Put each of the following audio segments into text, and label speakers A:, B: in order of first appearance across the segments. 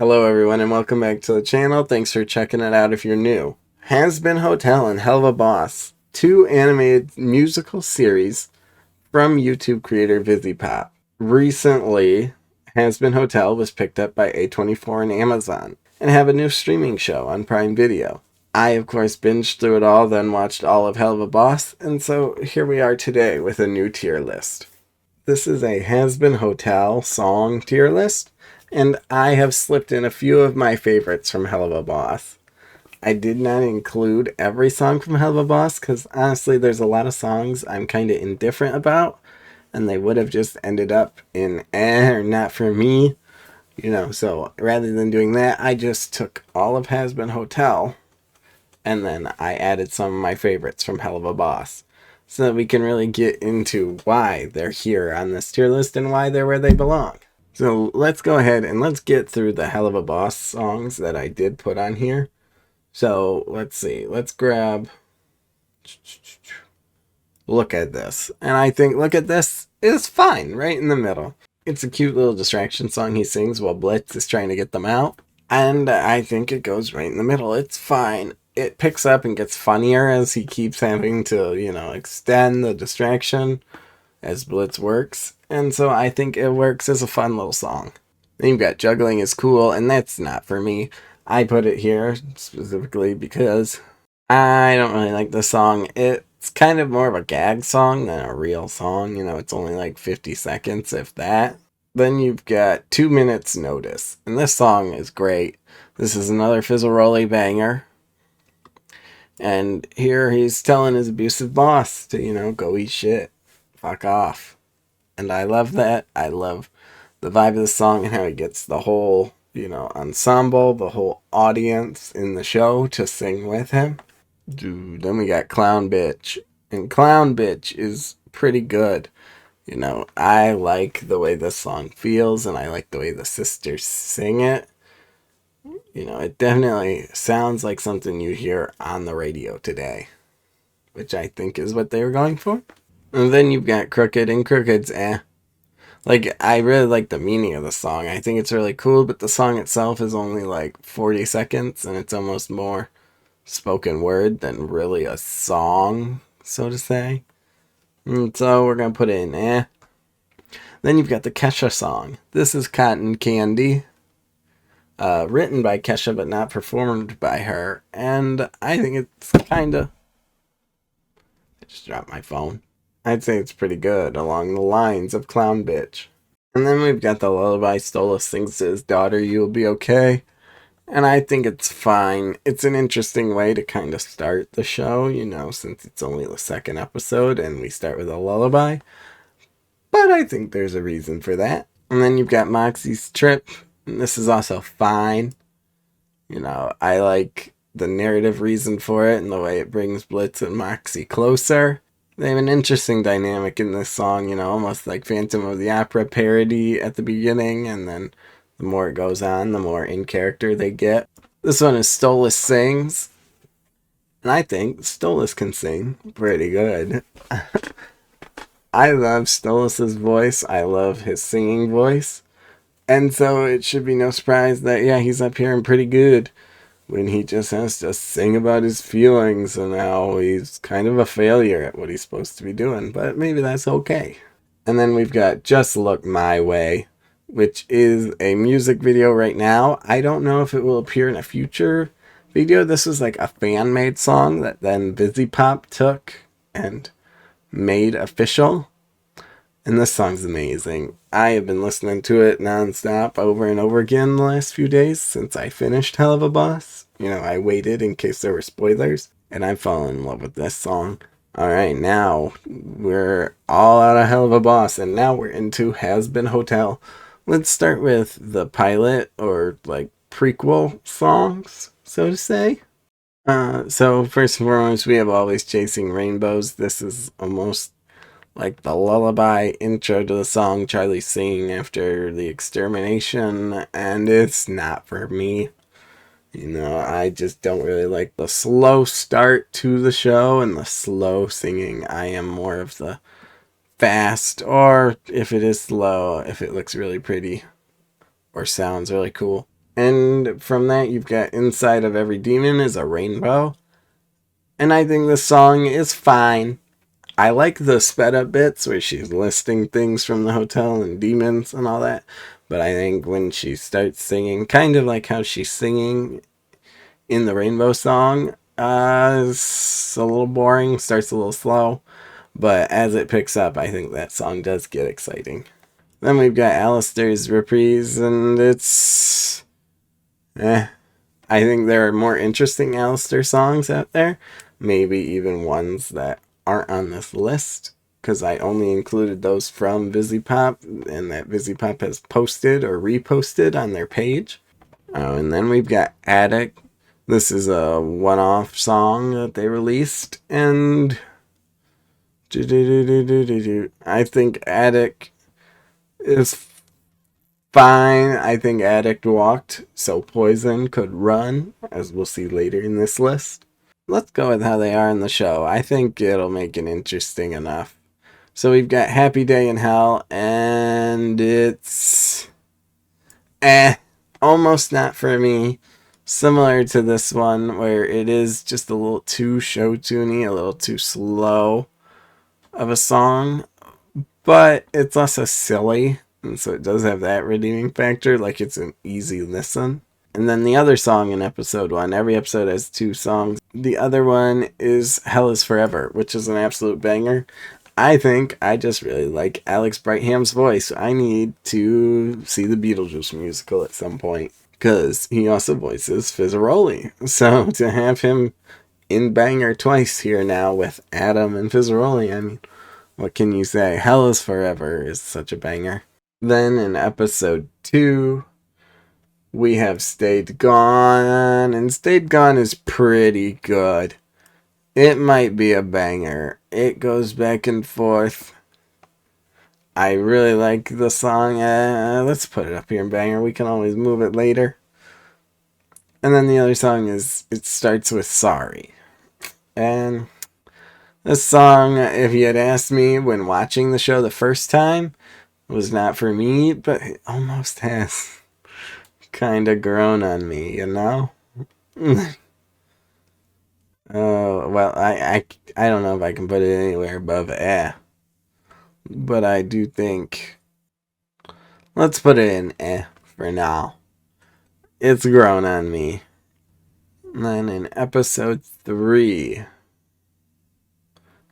A: Hello everyone and welcome back to the channel. Thanks for checking it out if you're new. Hazbin Hotel and Helluva Boss, two animated musical series from YouTube creator VizzyPop. Recently, Hazbin Hotel was picked up by A24 and Amazon and have a new streaming show on Prime Video. I, of course, binged through it all, then watched all of Helluva Boss, and so here we are today with a new tier list. This is a Hazbin Hotel song tier list, and I have slipped in a few of my favorites from Helluva Boss. I did not include every song from Helluva Boss because honestly there's a lot of songs I'm kind of indifferent about, and they would have just ended up in or not for me, so rather than doing that, I just took all of Hazbin Hotel and then I added some of my favorites from Helluva Boss so that we can really get into why they're here on this tier list and why they're where they belong. So let's go ahead and let's get through the Helluva Boss songs that I did put on here. So let's see, let's grab Look at This. And I think Look at This is fine, right in the middle. It's a cute little distraction song he sings while Blitz is trying to get them out. And I think it goes right in the middle. It's fine. It picks up and gets funnier as he keeps having to, extend the distraction as Blitz works. And so I think it works as a fun little song. Then you've got Juggling is Cool, and that's not for me. I put it here specifically because I don't really like the song. It's kind of more of a gag song than a real song. It's only like 50 seconds, if that. Then you've got 2 Minutes Notice, and this song is great. This is another Fizzle Rolly banger. And here he's telling his abusive boss to, go eat shit. Fuck off. And I love that. I love the vibe of the song and how he gets the whole, ensemble, the whole audience in the show to sing with him. Dude, then we got Clown Bitch. And Clown Bitch is pretty good. I like the way this song feels and I like the way the sisters sing it. It definitely sounds like something you hear on the radio today, which I think is what they were going for. And then you've got Crooked, and Crooked's Like, I really like the meaning of the song. I think it's really cool, but the song itself is only like 40 seconds, and it's almost more spoken word than really a song, so to say. And so we're going to put it in Then you've got the Kesha song. This is Cotton Candy. Written by Kesha, but not performed by her. And I think it's kind of... I just dropped my phone. I'd say it's pretty good, along the lines of Clown Bitch. And then we've got the lullaby Stolas sings to his daughter, You'll Be Okay. And I think it's fine. It's an interesting way to kind of start the show, since it's only the second episode and we start with a lullaby. But I think there's a reason for that. And then you've got Moxys Trip. And this is also fine. I like the narrative reason for it and the way it brings Blitz and Moxie closer. They have an interesting dynamic in this song, almost like Phantom of the Opera parody at the beginning, and then the more it goes on, the more in character they get. This one is Stolas Sings, and I think Stolas can sing pretty good. I love Stolas' voice. I love his singing voice. And so it should be no surprise that, he's up here and pretty good when he just has to sing about his feelings and how he's kind of a failure at what he's supposed to be doing. But maybe that's okay. And then we've got Just Look My Way, which is a music video right now. I don't know if it will appear in a future video. This is like a fan-made song that then VizzyPop took and made official. And this song's amazing. I have been listening to it nonstop over and over again the last few days since I finished Helluva Boss. I waited in case there were spoilers, and I've fallen in love with this song. Alright, now we're all out of Helluva Boss, and now we're into Hazbin Hotel. Let's start with the pilot, or like prequel songs, so to say. So first and foremost, we have Always Chasing Rainbows. This is almost like the lullaby intro to the song Charlie singing after the extermination, and it's not for me. I just don't really like the slow start to the show and the slow singing. I am more of the fast, or if it is slow, if it looks really pretty or sounds really cool. And from that, you've got Inside of Every Demon is a Rainbow. And I think the song is fine. I like the sped up bits where she's listing things from the hotel and demons and all that. But I think when she starts singing, kind of like how she's singing in the Rainbow song, it's a little boring, starts a little slow. But as it picks up, I think that song does get exciting. Then we've got Alistair's Reprise, and it's... I think there are more interesting Alistair songs out there. Maybe even ones that aren't on this list. Because I only included those from VisiPop, and that VisiPop has posted or reposted on their page. Oh, and then we've got Attic. This is a one-off song that they released, and I think Attic is fine. I think Addict walked, so Poison could run, as we'll see later in this list. Let's go with how they are in the show. I think it'll make it interesting enough. So we've got Happy Day in Hell, and it's... almost not for me. Similar to this one, where it is just a little too show-tuney, a little too slow of a song. But it's also silly, and so it does have that redeeming factor, like it's an easy listen. And then the other song in episode 1, every episode has 2 songs. The other one is Hell is Forever, which is an absolute banger. I think I just really like Alex Brightham's voice. I need to see the Beetlejuice musical at some point, because he also voices Fizzaroli. So to have him in banger twice here now with Adam and Fizzaroli, I mean, what can you say? Hell is Forever is such a banger. Then in episode 2, we have Stayed Gone, and Stayed Gone is pretty good. It might be a banger. It goes back and forth. I really like the song. Let's put it up here in banger. We can always move it later. And then the other song is, it starts with Sorry. And this song, if you had asked me when watching the show the first time, was not for me, but it almost has kind of grown on me, you know? Oh, well, I don't know if I can put it anywhere above but I do think, let's put it in for now. It's grown on me. And then in episode 3,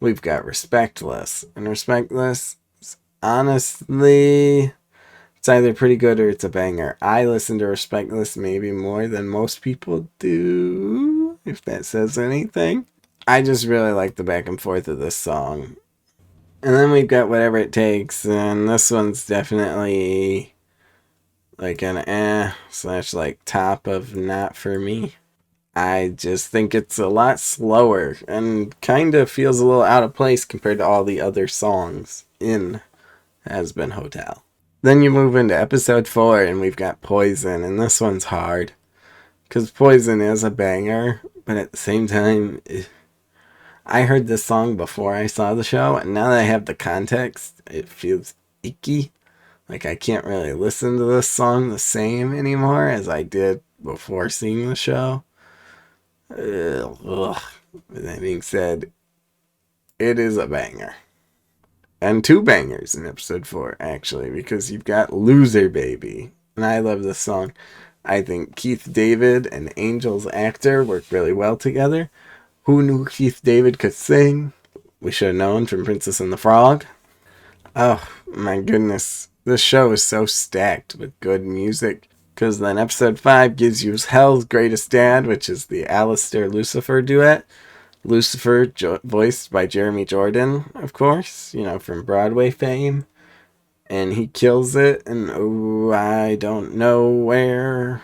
A: we've got Respectless. And Respectless, honestly, it's either pretty good or it's a banger. I listen to Respectless maybe more than most people do, if that says anything. I just really like the back and forth of this song. And then we've got Whatever It Takes, and this one's definitely like an / like top of not for me. I just think it's a lot slower and kind of feels a little out of place compared to all the other songs in Hazbin Hotel. Then you move into episode 4 and we've got Poison, and this one's hard because Poison is a banger, but at the same time, I heard this song before I saw the show, and now that I have the context, it feels icky. Like I can't really listen to this song the same anymore as I did before seeing the show. Ugh. With that being said, it is a banger. And 2 bangers in episode 4, actually, because you've got Loser Baby. And I love this song. I think Keith David and Angel's actor work really well together. Who knew Keith David could sing? We should have known from Princess and the Frog. Oh, my goodness. This show is so stacked with good music. Because then episode 5 gives you Hell's Greatest Dad, which is the Alistair Lucifer duet. Lucifer, voiced by Jeremy Jordan, of course, you know, from Broadway fame. And he kills it, and I don't know where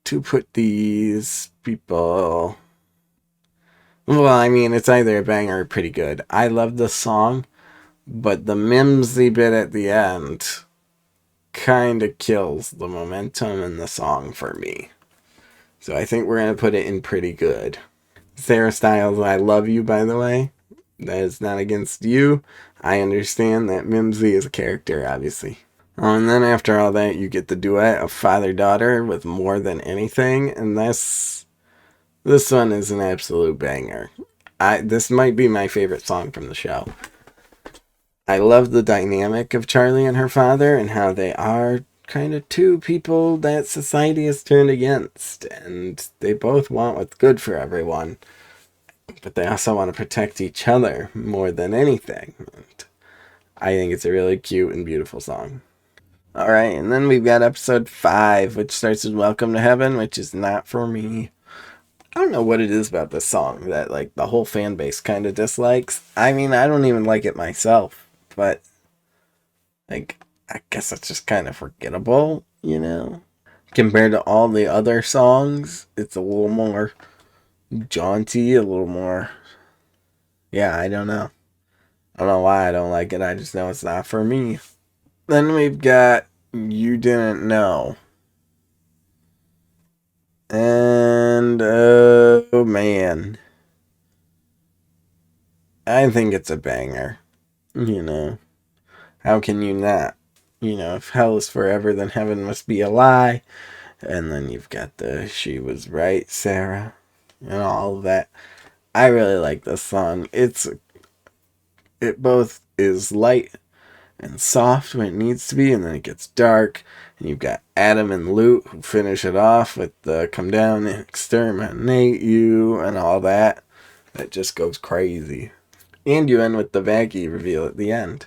A: to put these people. Well, I mean, it's either a banger or pretty good. I love the song, but the mimsy bit at the end kind of kills the momentum in the song for me. So I think we're going to put it in pretty good. Sarah Styles, I love you, by the way. That is not against you. I understand that Mimsy is a character, obviously. Oh, and then after all that, you get the duet of father-daughter with More Than Anything, and this one is an absolute banger. This might be my favorite song from the show. I love the dynamic of Charlie and her father and how they are kind of two people that society has turned against, and they both want what's good for everyone, but they also want to protect each other more than anything. And I think it's a really cute and beautiful song. Alright, and then we've got episode 5, which starts with Welcome to Heaven, which is not for me. I don't know what it is about this song that, like, the whole fan base kind of dislikes. I mean, I don't even like it myself, but, like, I guess it's just kind of forgettable, you know? Compared to all the other songs, it's a little more jaunty, a little more... Yeah, I don't know. I don't know why I don't like it, I just know it's not for me. Then we've got You Didn't Know. And, oh man. I think it's a banger. You know, how can you not? You know, if hell is forever, then heaven must be a lie. And then you've got the She Was Right, Sarah, and all of that. I really like this song. It both is light and soft when it needs to be, and then it gets dark. And you've got Adam and Lute who finish it off with the come down and exterminate you and all that. That just goes crazy. And you end with the Baggy reveal at the end.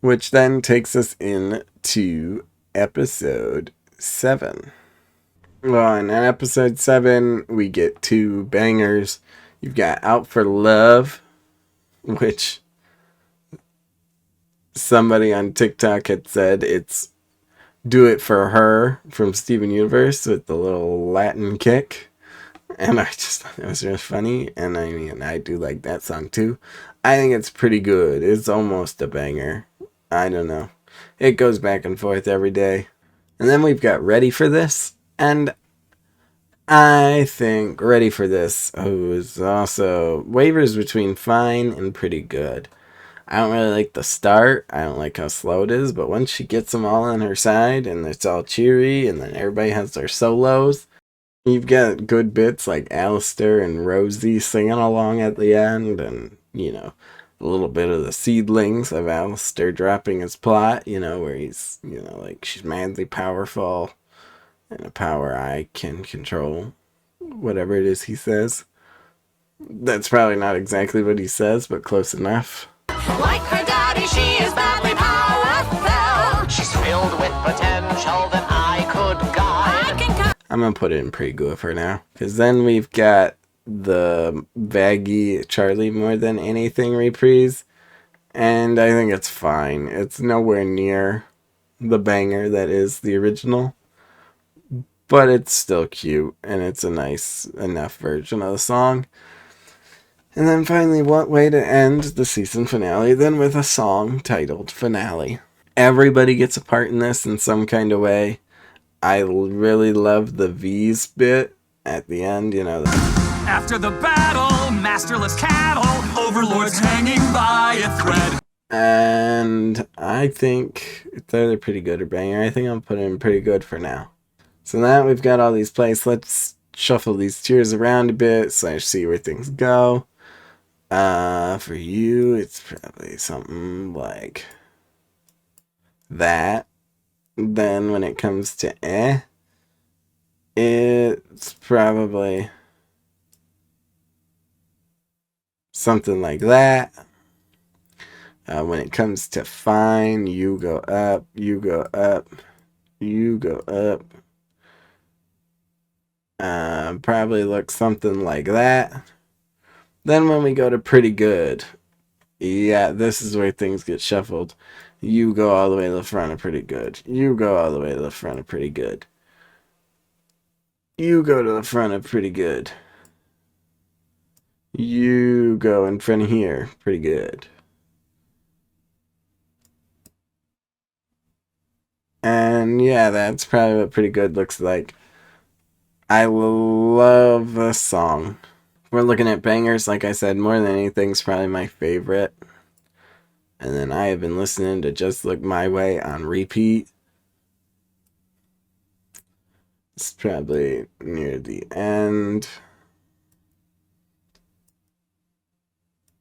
A: Which then takes us into episode 7. Well, and in episode 7, we get 2 bangers. You've got Out for Love, which somebody on TikTok had said it's Do It For Her from Steven Universe with the little Latin kick. And I just thought it was really funny. And I mean, I do like that song too. I think it's pretty good. It's almost a banger. I don't know. It goes back and forth every day. And then we've got Ready for This. And I think Ready for This is also wavers between fine and pretty good. I don't really like the start. I don't like how slow it is. But once she gets them all on her side and it's all cheery and then everybody has their solos, you've got good bits like Alistair and Rosie singing along at the end, and, you know, a little bit of the seedlings of Alistair dropping his plot, you know, where he's, you know, like, she's madly powerful, and a power I can control, whatever it is he says. That's probably not exactly what he says, but close enough.
B: Like her daddy, she is badly powerful. She's filled with potential that I could guide.
A: I'm gonna put it in pretty good for now, because then we've got the Baggy Charlie More Than Anything reprise, and I think it's fine. It's nowhere near the banger that is the original, but it's still cute, and it's a nice enough version of the song. And then finally, what way to end the season finale than with a song titled Finale. Everybody gets a part in this in some kind of way. I really love the V's bit at the end, you know.
C: After the battle, masterless cattle, overlords hanging by a thread.
A: And I think it's either pretty good or banger. I think I'll put it in pretty good for now. So now we've got all these plays. Let's shuffle these tiers around a bit so I see where things go. For you, it's probably something like that. Then when it comes to it's probably something like that. When it comes to fine, you go up, you go up, you go up. Probably looks something like that. Then when we go to pretty good, yeah, this is where things get shuffled. You go all the way to the front of pretty good. You go all the way to the front of pretty good. You go to the front of pretty good. You go in front of here, pretty good. And yeah, that's probably what pretty good looks like. I love this song. We're looking at bangers, like I said, More Than Anything's probably my favorite. And then I have been listening to Just Look My Way on repeat. It's probably near the end.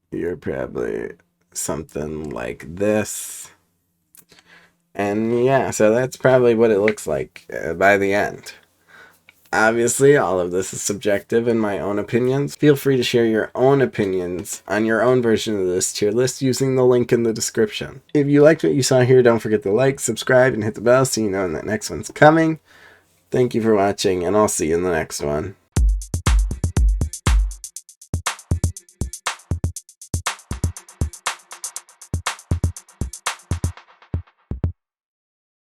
A: You're probably something like this. And yeah, so that's probably what it looks like by the end. Obviously, all of this is subjective in my own opinions. Feel free to share your own opinions on your own version of this tier list using the link in the description. If you liked what you saw here, don't forget to like, subscribe, and hit the bell so you know when that next one's coming. Thank you for watching, and I'll see you in the next one.